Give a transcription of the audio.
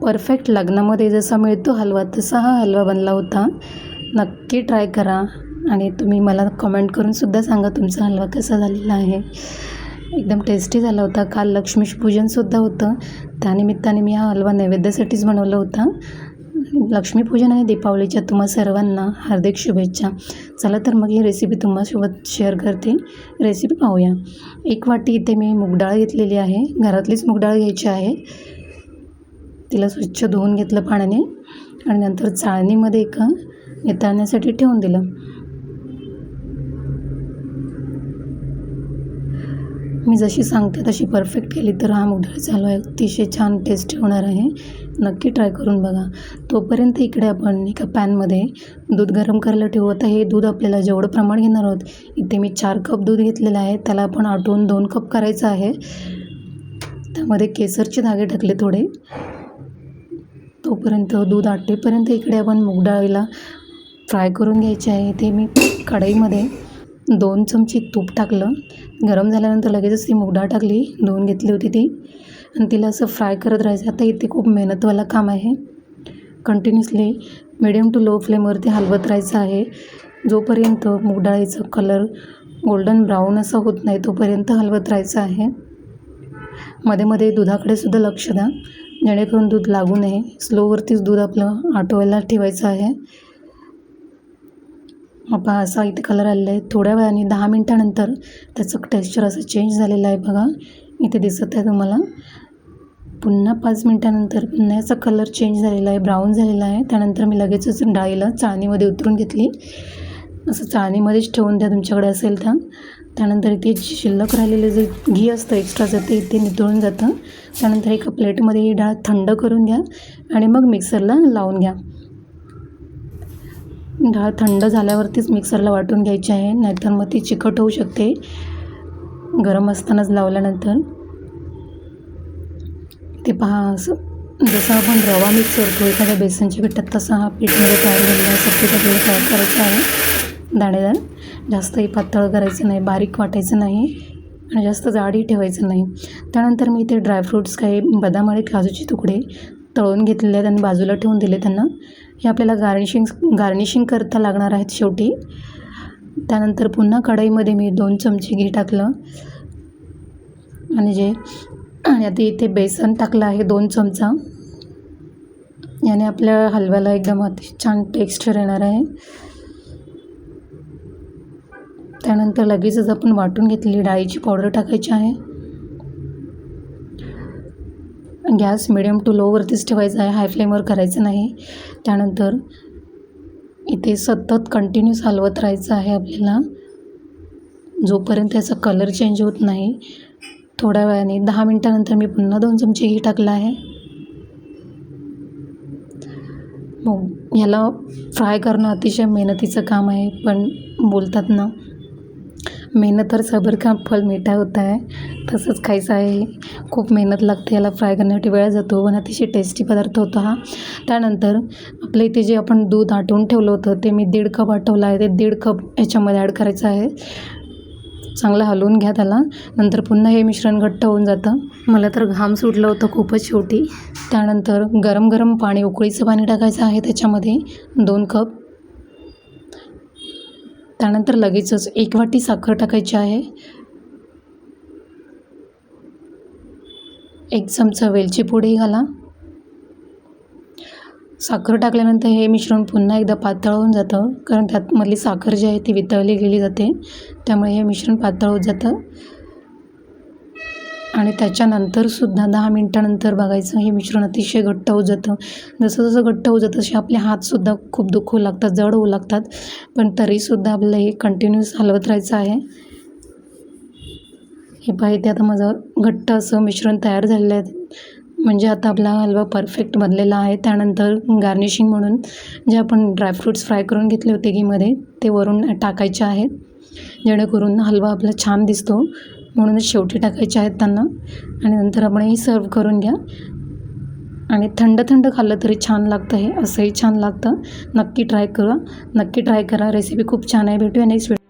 Perfect लग्नामध्ये जसा मिळतो हलवा तसा हा हलवा बनला होता. नक्की ट्राय करा आणि तुम्ही मला कमेंट करूनसुद्धा सांगा तुमचा हलवा कसा झालेला आहे. एकदम टेस्टी झाला होता. काल लक्ष्मीपूजनसुद्धा होतं. त्यानिमित्ताने मी हा हलवा नैवेद्यासाठीच बनवला होता. लक्ष्मीपूजन आणि दीपावलीच्या तुम्हा सर्वांना हार्दिक शुभेच्छा. चला तर मग ही रेसिपी तुम्हासोबत शेअर करते. रेसिपी पाहूया. 1 वाटी इथे मी मूग डाळ घेतलेली आहे. घरातलीच मूग डाळ घ्यायची आहे. तिला स्वच्छ धुवून घेतलं पाण्याने आणि नंतर चाळणीमध्ये एका नितळण्यासाठी ठेवून दिलं. मी जशी सांगते तशी परफेक्ट केली तर हा मूग डाळीचा हलवा अतिशय छान टेस्टी होणार आहे. नक्की ट्राय करून बघा. तोपर्यंत इकडे आपण एका पॅनमध्ये दूध गरम करायला ठेवू. आता हे दूध आपल्याला जेवढं प्रमाण घेणार आहोत, इथे मी 4 कप दूध घेतलेलं आहे. त्याला आपण आटवून 2 कप करायचं आहे. त्यामध्ये केसरचे धागे टाकले थोडे. तोपर्यंत दूध आटेपर्यंत इकडे आपण मूग डाळीला फ्राय करून घ्यायचे आहे. इथे मी कढईमध्ये 2 चमचे तूप टाकलं. गरम झाल्यानंतर लगेचच ती मूग डाळ टाकली. धुवून घेतली होती ती आणि तिला असं फ्राय करत राहायचं. आता इथे खूप मेहनतवाला काम आहे. कंटिन्युअसली मिडियम टू लो फ्लेमवरती हलवत राहायचं आहे. जोपर्यंत मूग डाळीचा कलर गोल्डन ब्राऊन असा होत नाही तोपर्यंत हलवत राहायचं आहे. मध्ये मध्ये दुधाकडे सुद्धा लक्ष द्या, जेणेकरून दूध लागू नये. स्लोवरतीच दूध आपलं आटवायला ठेवायचं आहे. पहा असा इथे कलर आलेला आहे. थोड्या वेळाने 10 मिनटानंतर त्याचं टेक्स्चर असं चेंज झालेलं आहे बघा. इथे दिसत आहे तुम्हाला. पुन्हा 5 मिनटानंतर पुन्हा याचा कलर चेंज झालेला आहे, ब्राऊन झालेला आहे. त्यानंतर मी लगेचच डाळीला चाळणीमध्ये उतरून घेतली. असं चाळणीमध्येच ठेवून द्या तुमच्याकडे असेल तर. त्यानंतर इथे शिल्लक राहिलेलं जे घी असतं एक्स्ट्राचं ते इथे नितळून जातं. त्यानंतर एका प्लेटमध्ये ही डाळ थंड करून घ्या आणि मग मिक्सरला लावून घ्या. डाळ थंड झाल्यावरतीच मिक्सरला वाटून घ्यायची आहे, नाहीतर मग ती चिकट होऊ शकते गरम असतानाच लावल्यानंतर. ते पहा असं जसं आपण रवा मिक्स करतो एखाद्या बेसनच्या पिठात तसा हा पीठमध्ये तयार झालेला आहे. असं पीठ आपल्याला तयार करायचं आहे दाणेदार. जास्तही पातळ करायचं नाही, बारीक वाटायचं नाही आणि जास्त जाडही ठेवायचं नाही. त्यानंतर मी इथे ड्रायफ्रूट्स काही बदाम आणि काजूचे तुकडे तळून घेतलेले आहेत आणि बाजूला ठेवून दिले त्यांना. हे आपल्याला गार्निशिंग करता लागणार आहेत शेवटी. त्यानंतर पुन्हा कढईमध्ये मी 2 चमचे घी टाकलं आणि आता इथे बेसन टाकलं आहे 2 चमचा. याने आपल्या हलव्याला एकदम छान टेक्स्चर येणार आहे. त्यानंतर लगेचच आपण वाटून घेतलेली डाळीची पावडर टाकायची आहे. गॅस मिडियम टू लोवरतीच ठेवायचा आहे, हाय फ्लेमवर करायचं नाही. त्यानंतर इथे सतत कंटिन्यूस हलवत राहायचं आहे आपल्याला जोपर्यंत त्याचा कलर चेंज होत नाही. थोड्या वेळाने 10 मिनटानंतर मी पुन्हा 2 चमचे घी टाकलं आहे. मग ह्याला फ्राय करणं अतिशय मेहनतीचं काम आहे, पण बोलतात ना मेहनत और सबर का फल मीठा होता है. तसंच खायचं आहे. खूप मेहनत लागते याला फ्राय करण्यासाठी, वेळ जातो, पण अतिशय टेस्टी पदार्थ होतो हा. त्यानंतर आपल्या इथे जे आपण दूध आटवून ठेवलं होतं ते मी 1.5 कप आटवलं आहे. ते 1.5 कप याच्यामध्ये ॲड करायचं आहे. चांगलं हलवून घ्या त्याला. नंतर पुन्हा हे मिश्रण घट्ट होऊन जातं. मला तर घाम सुटलं होतं खूपच शेवटी. त्यानंतर गरम गरम पाणी, उकळीचं पाणी टाकायचं आहे त्याच्यामध्ये 2 कप. त्यानंतर लगेचच 1 वाटी साखर टाकायची आहे. 1 चमचा वेलची पूडही घाला. साखर टाकल्यानंतर हे मिश्रण पुन्हा एकदा पातळ होऊन जातं, कारण त्यातमधली साखर जी आहे ती वितळली गेली जाते. त्यामुळे हे मिश्रण पातळ होत जातं. आणि त्याच्यानंतरसुद्धा 10 मिनटानंतर बघायचं हे मिश्रण अतिशय घट्ट होत जातं. जसं जसं घट्ट होत जातं तसे आपले हातसुद्धा खूप दुखू लागतात, जड होऊ लागतात. पण तरीसुद्धा आपल्याला हे कंटिन्यूस हलवत राहायचं आहे. हे पहा इथे आता माझं घट्ट असं मिश्रण तयार झालेलं आहे. म्हणजे आता आपला हलवा परफेक्ट बनलेला आहे. त्यानंतर गार्निशिंग म्हणून जे आपण ड्रायफ्रूट्स फ्राय करून घेतले होते घीमध्ये ते वरून टाकायचे आहेत, जेणेकरून हलवा आपला छान दिसतो. म्हणूनच शेवटी टाकायचे आहेत त्यांना. आणि नंतर आपण हे सर्व करून घ्या. आणि थंड थंड खाल्लं तरी छान लागतं हे, असंही छान लागतं. नक्की ट्राय करा. रेसिपी खूप छान आहे. भेटूया नेक्स्ट व्हिडिओ.